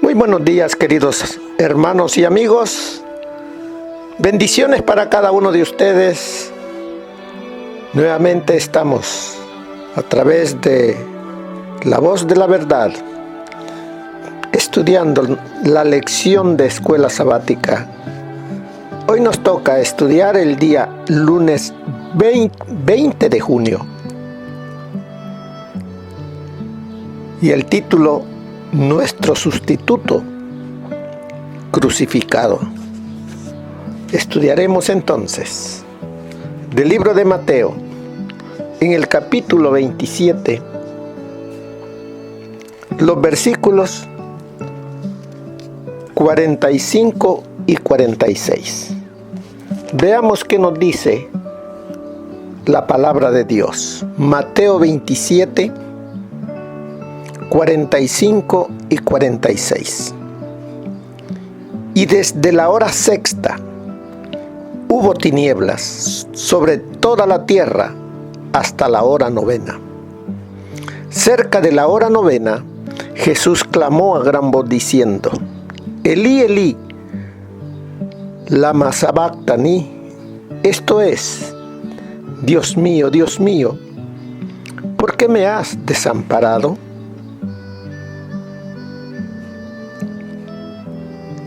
Muy buenos días, queridos hermanos y amigos. Bendiciones para cada uno de ustedes. Nuevamente estamos a través de la voz de la verdad, estudiando la lección de escuela sabática. Hoy nos toca estudiar el día lunes 20 de junio. Y el título: Nuestro sustituto crucificado. Estudiaremos entonces del libro de Mateo, en el capítulo 27, los versículos 45 y 46. Veamos qué nos dice la palabra de Dios. Mateo 27, 45 y 46. Y desde la hora sexta hubo tinieblas sobre toda la tierra hasta la hora novena. Cerca de la hora novena, Jesús clamó a gran voz diciendo: Elí, Elí, lama sabactani. Esto es: Dios mío, ¿por qué me has desamparado?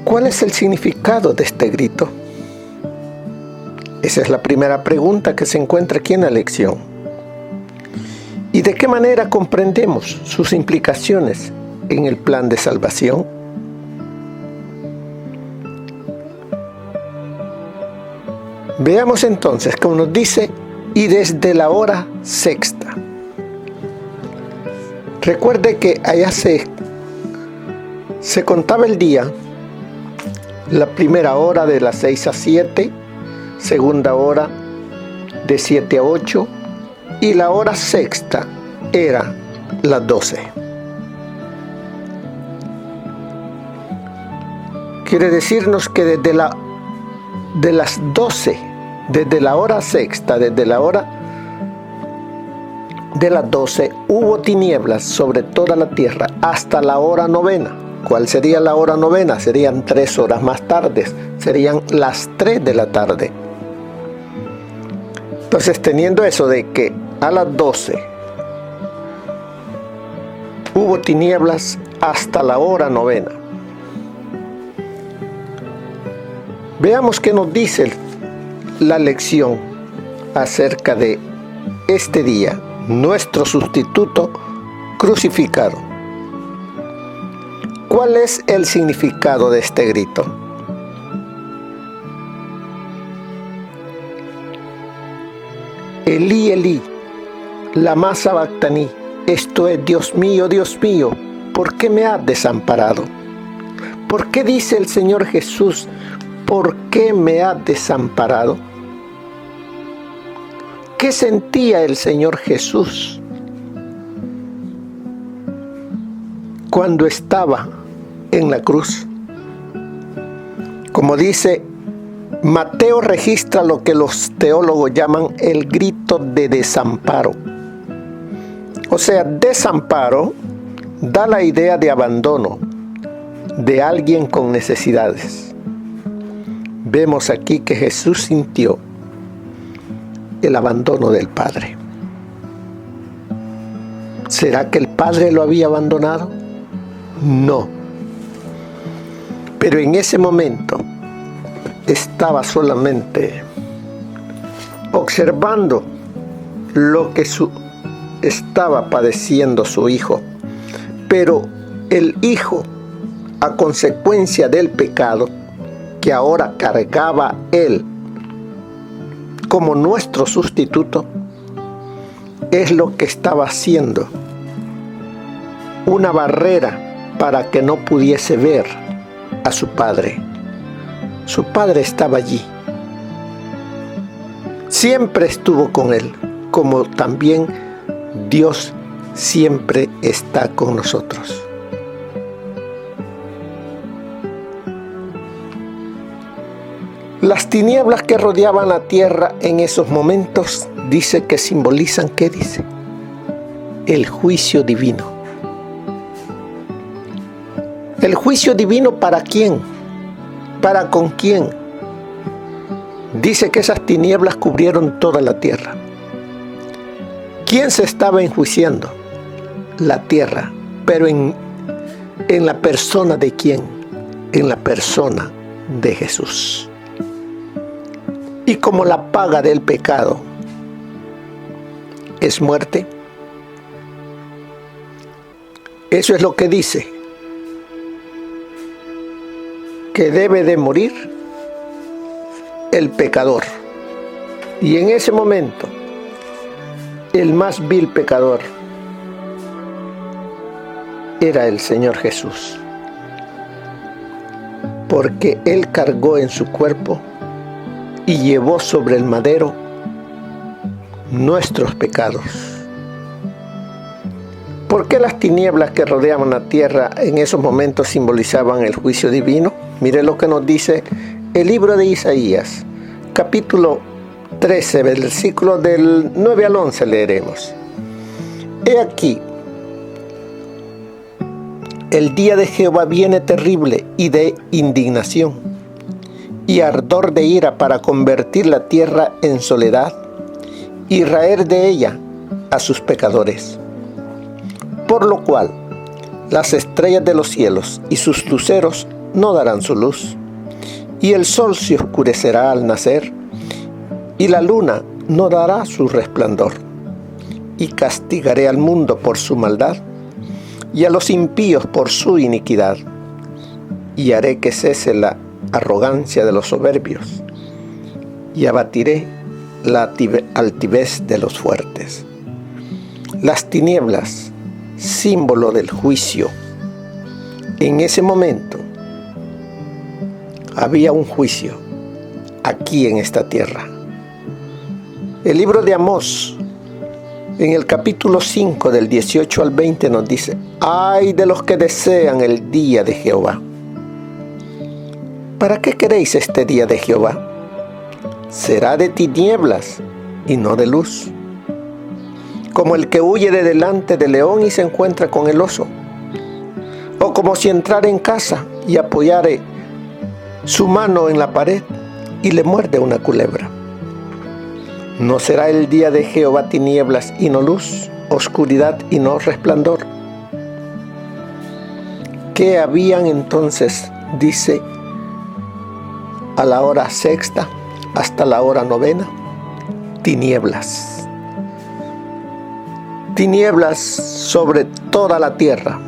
¿Cuál es el significado de este grito? Esa es la primera pregunta que se encuentra aquí en la lección. ¿Y de qué manera comprendemos sus implicaciones en el plan de salvación? Veamos entonces cómo nos dice: y desde la hora sexta. Recuerde que allá se contaba el día. La primera hora de las 6 a 7, segunda hora de 7 a 8 y la hora sexta era las 12. Quiere decirnos que desde las 12, desde la hora sexta, desde la hora de las 12, hubo tinieblas sobre toda la tierra hasta la hora novena. ¿Cuál sería la hora novena? Serían 3 horas más tarde, serían las 3 de la tarde. Entonces, teniendo eso de que a las 12 hubo tinieblas hasta la hora novena, veamos qué nos dice la lección acerca de este día, nuestro sustituto crucificado. ¿Cuál es el significado de este grito? Elí, Elí, lama sabactani. Esto es: Dios mío, ¿por qué me has desamparado? ¿Por qué dice el Señor Jesús: ¿por qué me has desamparado? ¿Qué sentía el Señor Jesús cuando estaba en la cruz? Como dice Mateo, registra lo que los teólogos llaman el grito de desamparo. O sea, desamparo da la idea de abandono de alguien con necesidades. Vemos aquí que Jesús sintió el abandono del Padre. ¿Será que el Padre lo había abandonado? No. Pero en ese momento estaba solamente observando lo que estaba padeciendo su hijo. Pero el hijo, a consecuencia del pecado que ahora cargaba él como nuestro sustituto, es lo que estaba haciendo una barrera para que no pudiese ver a su padre. Su padre estaba allí. Siempre estuvo con él, como también Dios siempre está con nosotros. Las tinieblas que rodeaban la tierra en esos momentos, dice que simbolizan, ¿qué dice? El juicio divino. ¿El juicio divino para quién? ¿Para con quién? Dice que esas tinieblas cubrieron toda la tierra. ¿Quién se estaba enjuiciando? La tierra. Pero en la persona de quién? En la persona de Jesús. Y como la paga del pecado es muerte, eso es lo que dice, que debe de morir el pecador. Y en ese momento, el más vil pecador era el Señor Jesús, porque Él cargó en su cuerpo y llevó sobre el madero nuestros pecados. ¿Por qué las tinieblas que rodeaban la tierra en esos momentos simbolizaban el juicio divino? Mire lo que nos dice el libro de Isaías, capítulo 13, versículo del 9 al 11 leeremos. He aquí, el día de Jehová viene terrible y de indignación, y ardor de ira para convertir la tierra en soledad, y raer de ella a sus pecadores. Por lo cual, las estrellas de los cielos y sus luceros no darán su luz, y el sol se oscurecerá al nacer, y la luna no dará su resplandor. Y castigaré al mundo por su maldad, y a los impíos por su iniquidad, y haré que cese la arrogancia de los soberbios, y abatiré la altivez de los fuertes. Las tinieblas, símbolo del juicio. En ese momento había un juicio aquí en esta tierra. El libro de Amós, en el capítulo 5 del 18 al 20 nos dice: ay de los que desean el día de Jehová. ¿Para qué queréis este día de Jehová? Será de tinieblas y no de luz, como el que huye de delante del león y se encuentra con el oso, o como si entrara en casa y apoyare su mano en la pared y le muerde una culebra. ¿No será el día de Jehová tinieblas y no luz, oscuridad y no resplandor? ¿Qué habían entonces, dice, a la hora sexta hasta la hora novena? Tinieblas. Tinieblas sobre toda la tierra.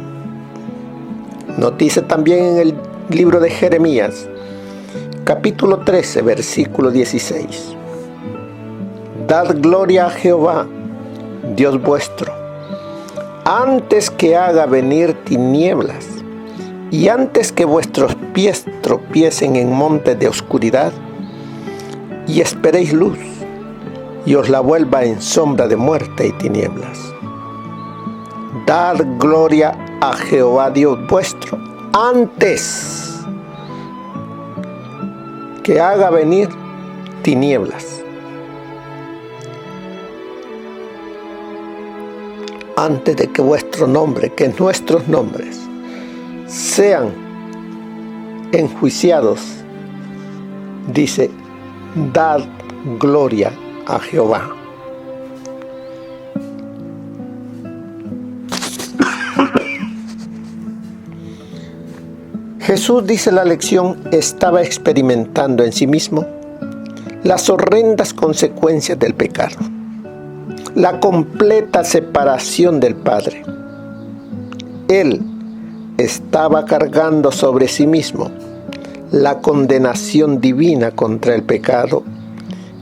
Nos dice también en el libro de Jeremías, capítulo 13, versículo 16. Dad gloria a Jehová, Dios vuestro, antes que haga venir tinieblas, y antes que vuestros pies tropiecen en montes de oscuridad, y esperéis luz, y os la vuelva en sombra de muerte y tinieblas. Dad gloria a Jehová Dios vuestro, antes que haga venir tinieblas. Antes de que vuestro nombre, que nuestros nombres, sean enjuiciados, dice, dad gloria a Jehová. Jesús, dice la lección, estaba experimentando en sí mismo las horrendas consecuencias del pecado, la completa separación del Padre. Él estaba cargando sobre sí mismo la condenación divina contra el pecado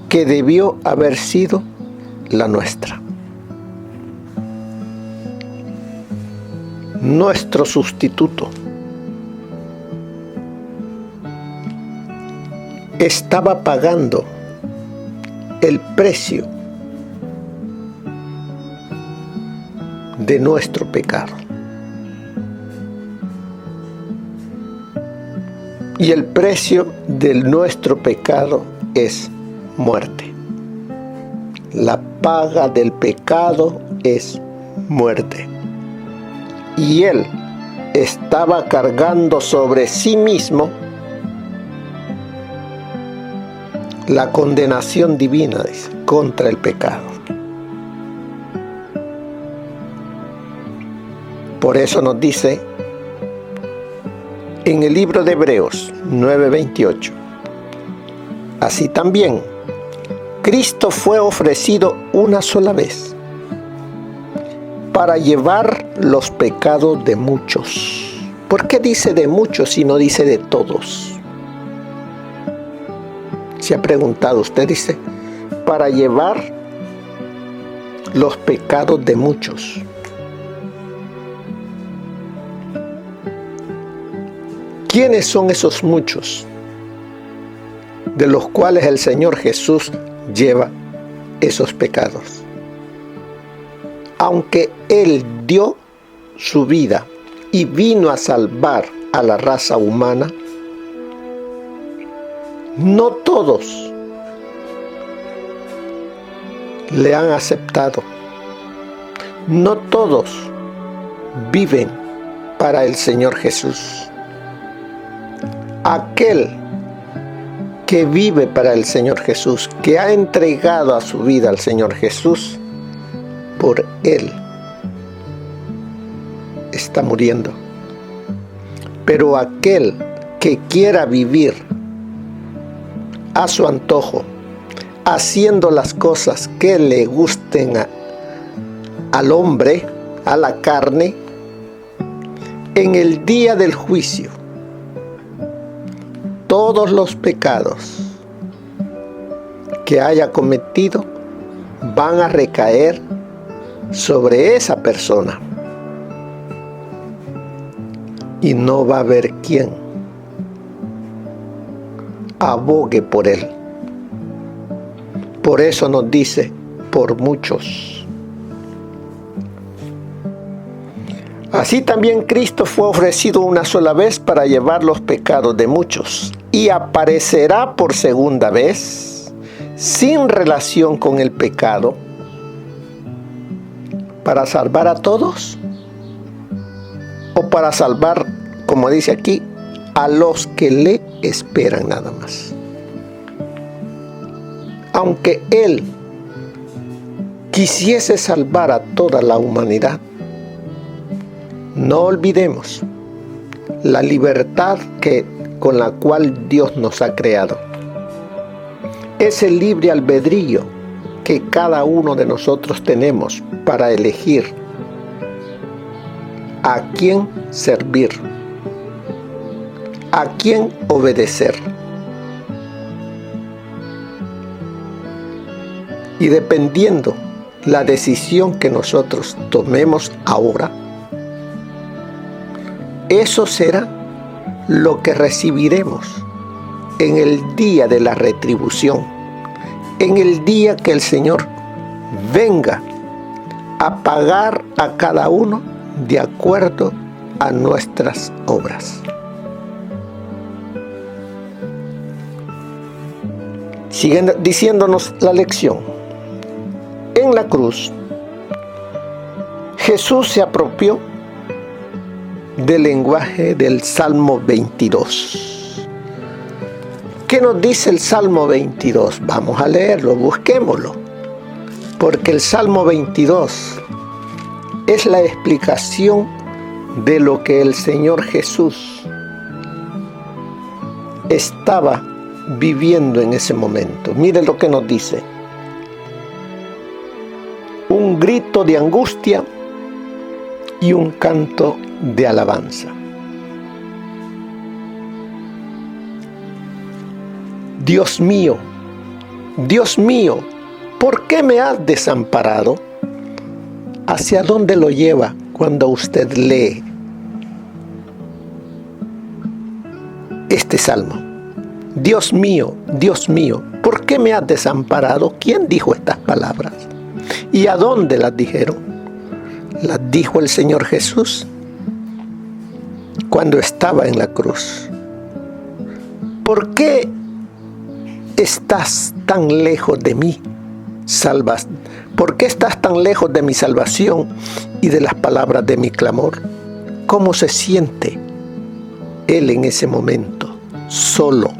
que debió haber sido la nuestra. Nuestro sustituto estaba pagando el precio de nuestro pecado. Y el precio de nuestro pecado es muerte. La paga del pecado es muerte. Y Él estaba cargando sobre sí mismo la condenación divina, dice, contra el pecado. Por eso nos dice en el libro de Hebreos 9:28, así también Cristo fue ofrecido una sola vez para llevar los pecados de muchos. ¿Por qué dice de muchos y no dice de todos? ¿Se ha preguntado usted? Dice, para llevar los pecados de muchos. ¿Quiénes son esos muchos de los cuales el Señor Jesús lleva esos pecados? Aunque Él dio su vida y vino a salvar a la raza humana, no todos le han aceptado. No todos viven para el Señor Jesús. Aquel que vive para el Señor Jesús, que ha entregado a su vida al Señor Jesús, por Él está muriendo. Pero aquel que quiera vivir a su antojo, haciendo las cosas que le gusten al hombre, a la carne, en el día del juicio, todos los pecados que haya cometido van a recaer sobre esa persona y no va a haber quien abogue por él. Por eso nos dice, por muchos. Así también Cristo fue ofrecido una sola vez para llevar los pecados de muchos, y aparecerá por segunda vez, sin relación con el pecado, para salvar a todos, o para salvar, como dice aquí, a los que le esperan nada más. Aunque Él quisiese salvar a toda la humanidad, no olvidemos la libertad con la cual Dios nos ha creado. Es el libre albedrío que cada uno de nosotros tenemos para elegir a quién servir, a quién obedecer. Y dependiendo la decisión que nosotros tomemos ahora, eso será lo que recibiremos en el día de la retribución, en el día que el Señor venga a pagar a cada uno de acuerdo a nuestras obras. Sigue diciéndonos la lección. En la cruz, Jesús se apropió del lenguaje del Salmo 22. ¿Qué nos dice el Salmo 22? Vamos a leerlo, busquémoslo. Porque el Salmo 22 es la explicación de lo que el Señor Jesús estaba viviendo en ese momento. Miren lo que nos dice. Un grito de angustia y un canto de alabanza. Dios mío, ¿por qué me has desamparado? ¿Hacia dónde lo lleva cuando usted lee este salmo? Dios mío, ¿por qué me has desamparado? ¿Quién dijo estas palabras? ¿Y a dónde las dijeron? Las dijo el Señor Jesús cuando estaba en la cruz. ¿Por qué estás tan lejos de mí? ¿Por qué estás tan lejos de mi salvación y de las palabras de mi clamor? ¿Cómo se siente él en ese momento? Solo.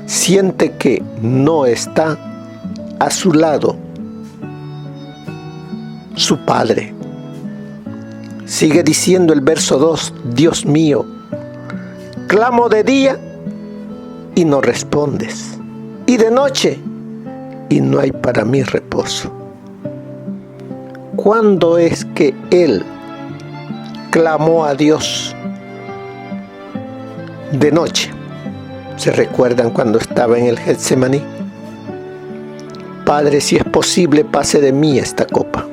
Siente que no está a su lado su Padre. Sigue diciendo el verso 2, Dios mío, clamo de día y no respondes, y de noche y no hay para mí reposo. ¿Cuándo es que él clamó a Dios? De noche. ¿Se recuerdan cuando estaba en el Getsemaní? Padre, si es posible, pase de mí esta copa,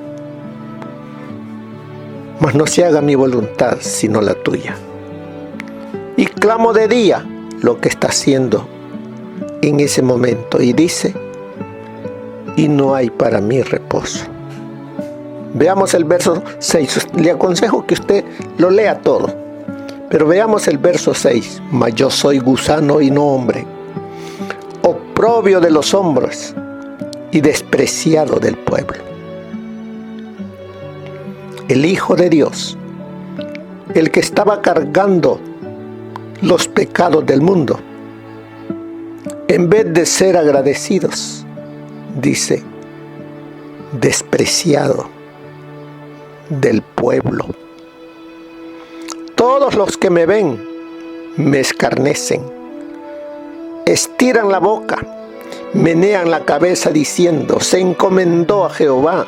mas no se haga mi voluntad sino la tuya. Y clamo de día lo que está haciendo en ese momento, y dice, y no hay para mí reposo. Veamos el verso 6. Le aconsejo que usted lo lea todo, pero veamos el verso 6. Mas yo soy gusano y no hombre, oprobio de los hombres y despreciado del pueblo. El Hijo de Dios, el que estaba cargando los pecados del mundo, en vez de ser agradecidos, dice, despreciado del pueblo. Todos los que me ven me escarnecen, estiran la boca, menean la cabeza diciendo, se encomendó a Jehová,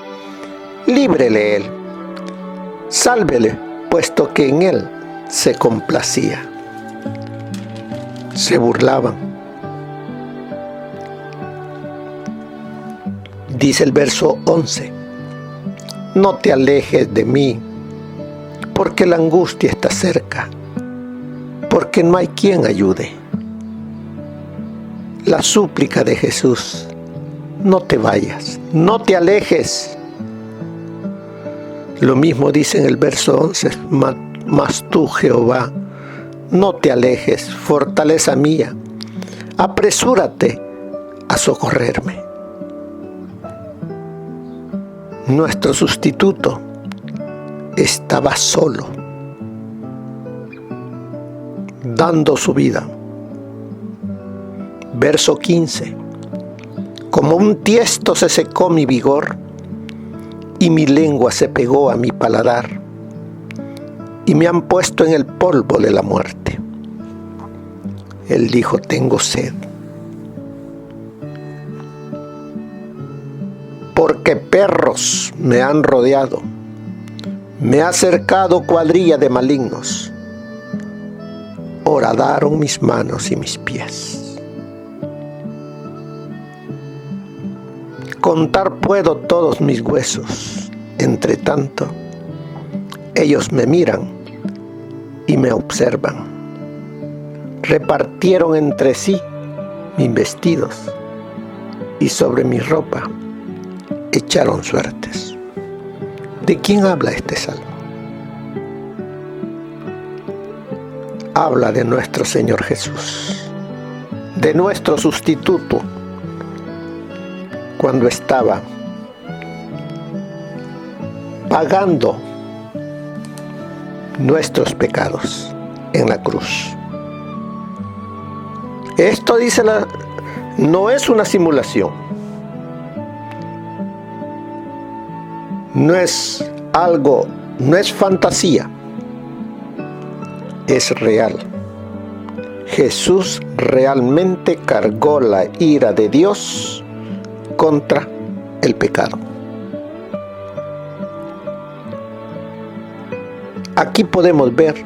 líbrele él, sálvele, puesto que en él se complacía. Se burlaban. Dice el verso 11, no te alejes de mí, porque la angustia está cerca, porque no hay quien ayude. La súplica de Jesús, no te vayas, no te alejes. Lo mismo dice en el verso 11, mas tú, Jehová, no te alejes, fortaleza mía, apresúrate a socorrerme. Nuestro sustituto estaba solo, dando su vida. Verso 15, como un tiesto se secó mi vigor, y mi lengua se pegó a mi paladar, y me han puesto en el polvo de la muerte. Él dijo, tengo sed, porque perros me han rodeado, me ha cercado cuadrilla de malignos, horadaron mis manos y mis pies. Contar puedo todos mis huesos, entre tanto, ellos me miran y me observan. Repartieron entre sí mis vestidos y sobre mi ropa echaron suertes. ¿De quién habla este salmo? Habla de nuestro Señor Jesús, de nuestro sustituto, cuando estaba pagando nuestros pecados en la cruz. Esto dice no es una simulación, no es algo, no es fantasía, es real. Jesús realmente cargó la ira de Dios contra el pecado. Aquí podemos ver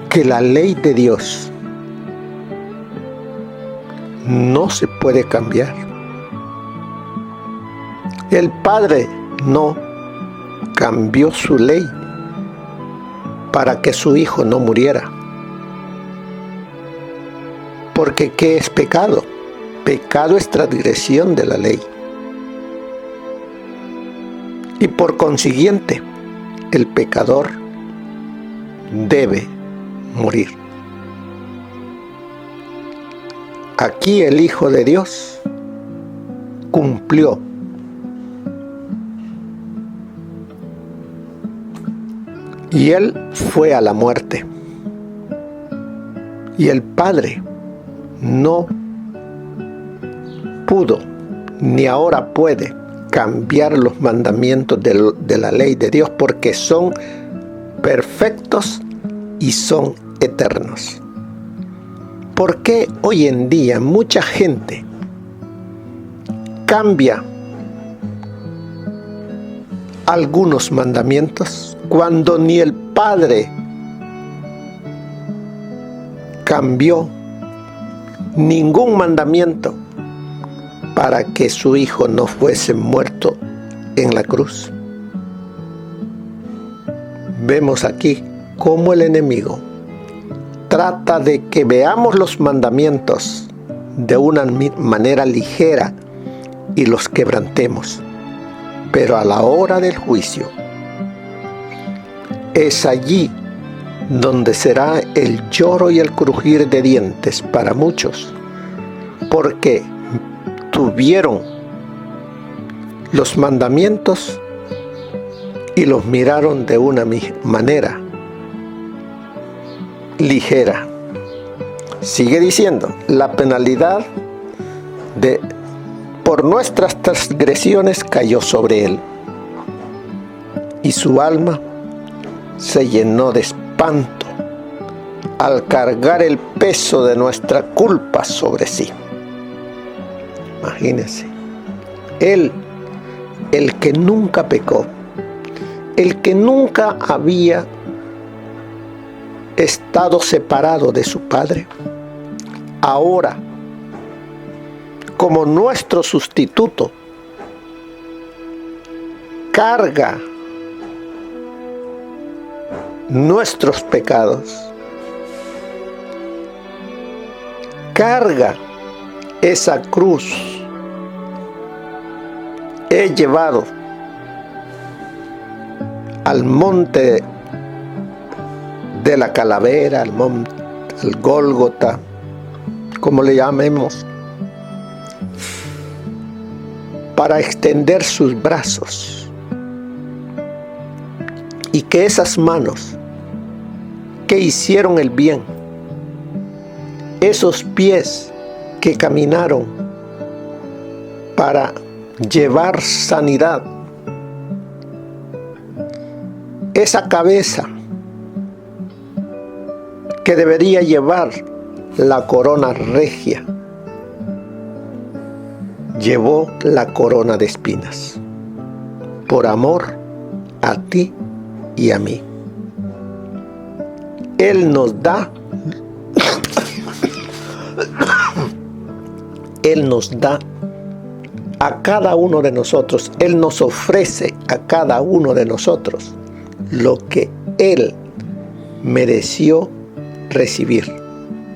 que la ley de Dios no se puede cambiar. El Padre no cambió su ley para que su Hijo no muriera. Porque ¿qué es pecado? Pecado es transgresión de la ley. Y por consiguiente, el pecador debe morir. Aquí el Hijo de Dios cumplió Y él fue a la muerte. Y el Padre no pudo, ni ahora puede, cambiar los mandamientos de la ley de Dios, porque son perfectos y son eternos. ¿Por qué hoy en día mucha gente cambia algunos mandamientos cuando ni el Padre cambió ningún mandamiento para que su Hijo no fuese muerto en la cruz? Vemos aquí cómo el enemigo trata de que veamos los mandamientos de una manera ligera y los quebrantemos. Pero a la hora del juicio, es allí donde será el lloro y el crujir de dientes para muchos, porque tuvieron los mandamientos y los miraron de una manera ligera. Sigue diciendo, la penalidad por nuestras transgresiones cayó sobre él, y su alma se llenó de espanto al cargar el peso de nuestra culpa sobre sí. Imagínense, él, el que nunca pecó, el que nunca había estado separado de su Padre, ahora, como nuestro sustituto, carga nuestros pecados, carga esa cruz. He llevado al monte de la calavera, al Gólgota, como le llamemos, para extender sus brazos, y que esas manos que hicieron el bien, esos pies que caminaron para llevar sanidad, esa cabeza que debería llevar la corona regia, llevó la corona de espinas, por amor a ti y a mí. Él nos da, Él nos da a cada uno de nosotros, Él nos ofrece a cada uno de nosotros lo que Él mereció recibir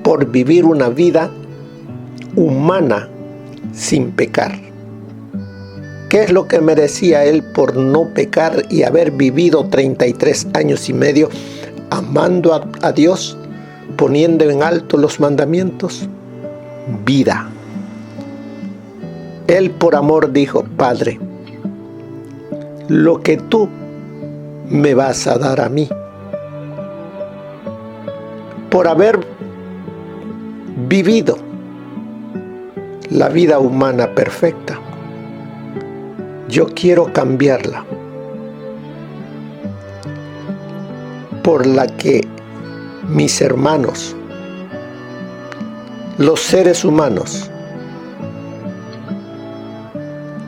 por vivir una vida humana sin pecar. ¿Qué es lo que merecía él por no pecar y haber vivido 33 años y medio amando a Dios, poniendo en alto los mandamientos? Vida. Él por amor dijo, Padre, lo que tú me vas a dar a mí, por haber vivido la vida humana perfecta, yo quiero cambiarla por la que mis hermanos, los seres humanos,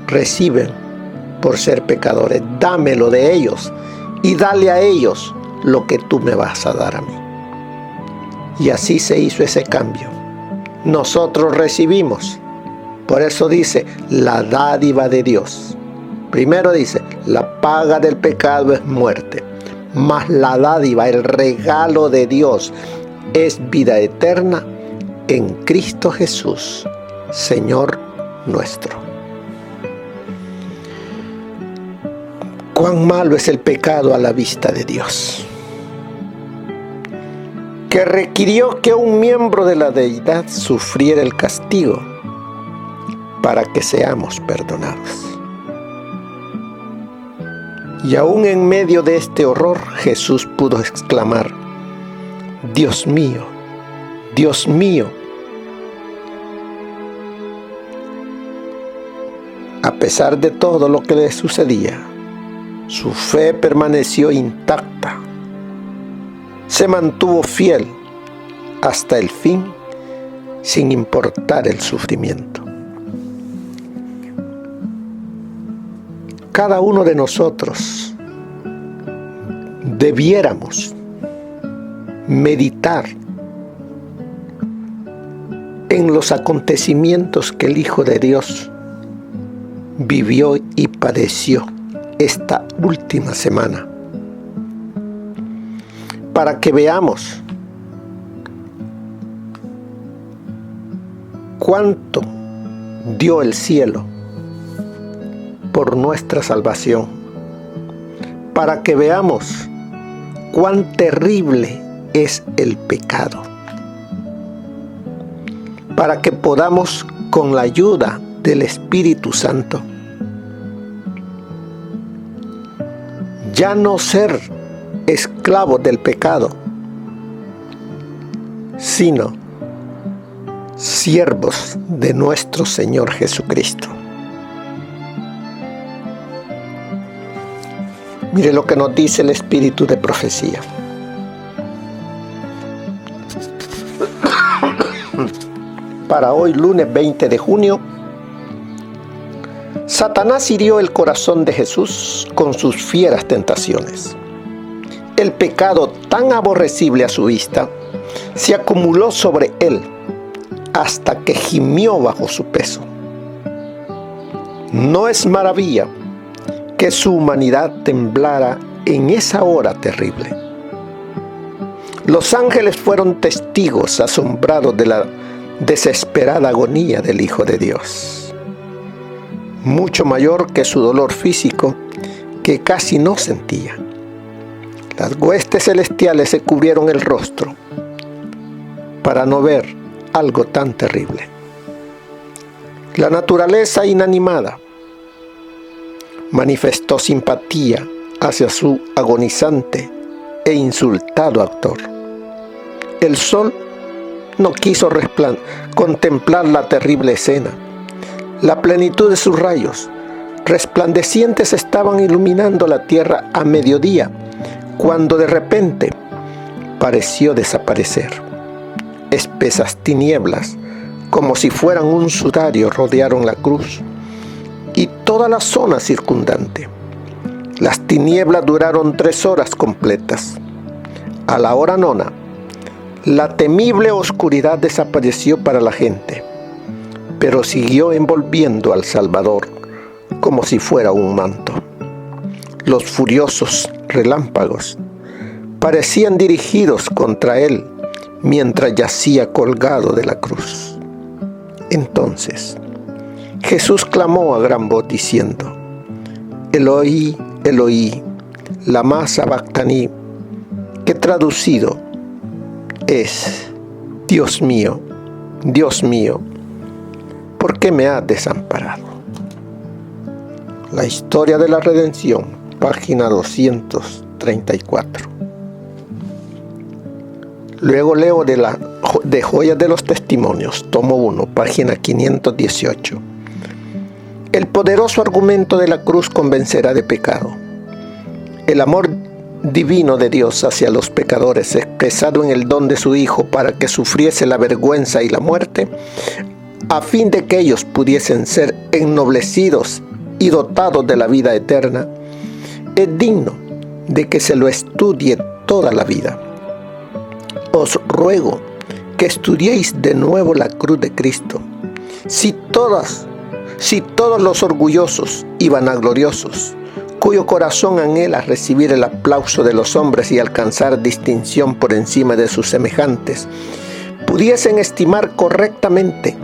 reciben por ser pecadores. Dámelo de ellos y dale a ellos lo que tú me vas a dar a mí. Y así se hizo ese cambio. Nosotros recibimos. Por eso dice, la dádiva de Dios. Primero dice, la paga del pecado es muerte. Mas la dádiva, el regalo de Dios, es vida eterna en Cristo Jesús, Señor nuestro. Cuán malo es el pecado a la vista de Dios, que requirió que un miembro de la deidad sufriera el castigo para que seamos perdonados. Y aún en medio de este horror, Jesús pudo exclamar: Dios mío, Dios mío. A pesar de todo lo que le sucedía, su fe permaneció intacta. Se mantuvo fiel hasta el fin, sin importar el sufrimiento. Cada uno de nosotros debiéramos meditar en los acontecimientos que el Hijo de Dios vivió y padeció esta última semana, para que veamos cuánto dio el cielo por nuestra salvación, para que veamos cuán terrible es el pecado, para que podamos, con la ayuda del Espíritu Santo, ya no ser esclavos del pecado, sino siervos de nuestro Señor Jesucristo. Mire lo que nos dice el Espíritu de profecía. Para hoy, lunes 20 de junio, Satanás hirió el corazón de Jesús con sus fieras tentaciones. El pecado tan aborrecible a su vista se acumuló sobre él hasta que gimió bajo su peso. No es maravilla que su humanidad temblara en esa hora terrible. Los ángeles fueron testigos asombrados de la desesperada agonía del Hijo de Dios, mucho mayor que su dolor físico, que casi no sentía. Las huestes celestiales se cubrieron el rostro para no ver algo tan terrible. La naturaleza inanimada manifestó simpatía hacia su agonizante e insultado actor. El sol no quiso contemplar la terrible escena. La plenitud de sus rayos resplandecientes estaban iluminando la tierra a mediodía, cuando de repente pareció desaparecer. Espesas tinieblas, como si fueran un sudario, rodearon la cruz y toda la zona circundante. Las tinieblas duraron 3 horas completas. A la hora 9, la temible oscuridad desapareció para la gente, pero siguió envolviendo al Salvador como si fuera un manto. Los furiosos relámpagos parecían dirigidos contra él mientras yacía colgado de la cruz. Entonces Jesús clamó a gran voz diciendo: Eloi, Eloi, lama sabactani, que traducido es: Dios mío, ¿por qué me has desamparado? La historia de la redención, página 234. Luego leo de Joyas de los Testimonios, tomo 1, página 518. El poderoso argumento de la cruz convencerá de pecado. El amor divino de Dios hacia los pecadores, expresado en el don de su Hijo para que sufriese la vergüenza y la muerte, a fin de que ellos pudiesen ser ennoblecidos y dotados de la vida eterna, es digno de que se lo estudie toda la vida. Os ruego que estudiéis de nuevo la cruz de Cristo. Si todos los orgullosos y vanagloriosos, cuyo corazón anhela recibir el aplauso de los hombres y alcanzar distinción por encima de sus semejantes, pudiesen estimar correctamente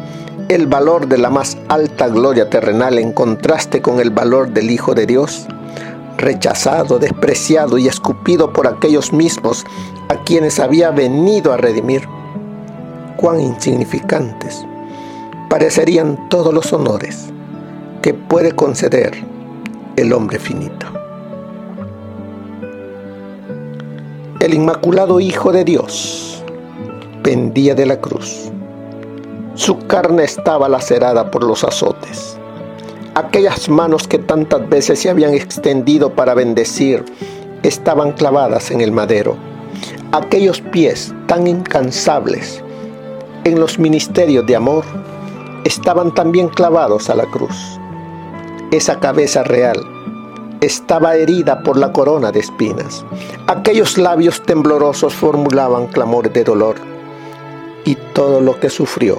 el valor de la más alta gloria terrenal en contraste con el valor del Hijo de Dios, rechazado, despreciado y escupido por aquellos mismos a quienes había venido a redimir, cuán insignificantes parecerían todos los honores que puede conceder el hombre finito. El Inmaculado Hijo de Dios pendía de la cruz. Su carne estaba lacerada por los azotes. Aquellas manos que tantas veces se habían extendido para bendecir estaban clavadas en el madero. Aquellos pies tan incansables en los ministerios de amor estaban también clavados a la cruz. Esa cabeza real estaba herida por la corona de espinas. Aquellos labios temblorosos formulaban clamores de dolor. Y todo lo que sufrió,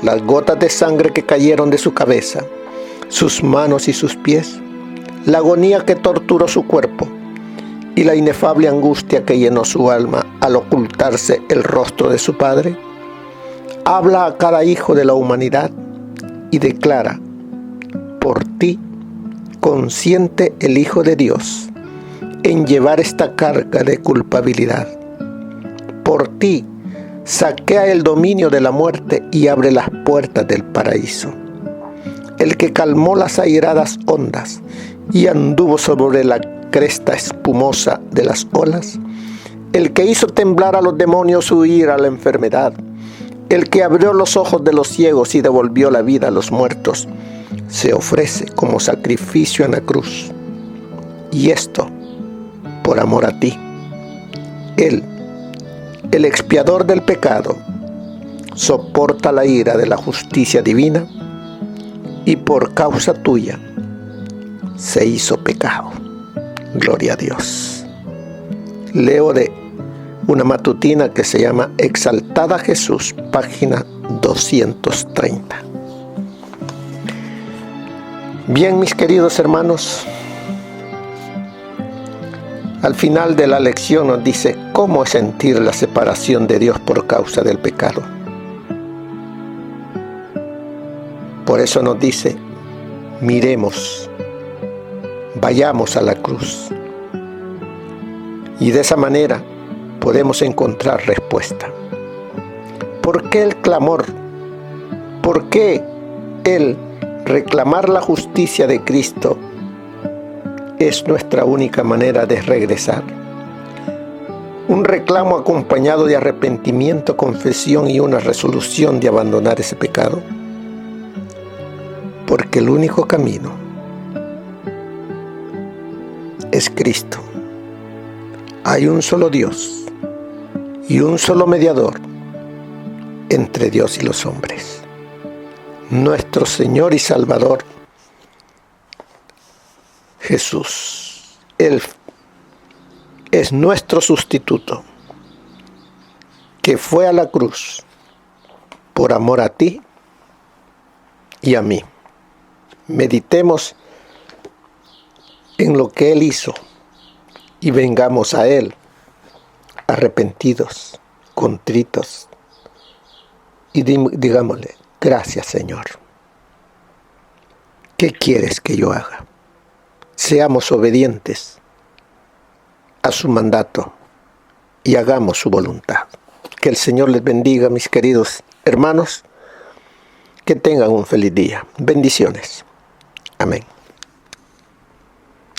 las gotas de sangre que cayeron de su cabeza, sus manos y sus pies, la agonía que torturó su cuerpo y la inefable angustia que llenó su alma al ocultarse el rostro de su Padre, habla a cada hijo de la humanidad y declara: por ti consiente el Hijo de Dios en llevar esta carga de culpabilidad. Por ti saquea el dominio de la muerte y abre las puertas del paraíso. El que calmó las airadas ondas y anduvo sobre la cresta espumosa de las olas, el que hizo temblar a los demonios, huir a la enfermedad, el que abrió los ojos de los ciegos y devolvió la vida a los muertos, se ofrece como sacrificio en la cruz. Y esto por amor a ti. Él, el expiador del pecado, soporta la ira de la justicia divina y por causa tuya se hizo pecado. Gloria a Dios. Leo de una matutina que se llama Exaltada Jesús, página 230. Bien, mis queridos hermanos, al final de la lección nos dice cómo es sentir la separación de Dios por causa del pecado. Por eso nos dice: miremos, vayamos a la cruz. Y de esa manera podemos encontrar respuesta. ¿Por qué el clamor? ¿Por qué el reclamar la justicia de Cristo es nuestra única manera de regresar? Un reclamo acompañado de arrepentimiento, confesión y una resolución de abandonar ese pecado. Porque el único camino es Cristo. Hay un solo Dios y un solo mediador entre Dios y los hombres, nuestro Señor y Salvador, Jesús. Él es nuestro sustituto, que fue a la cruz por amor a ti y a mí. Meditemos en lo que Él hizo y vengamos a Él arrepentidos, contritos, y digámosle: gracias, Señor. ¿Qué quieres que yo haga? Seamos obedientes a su mandato y hagamos su voluntad. Que el Señor les bendiga, mis queridos hermanos. Que tengan un feliz día. Bendiciones. Amén.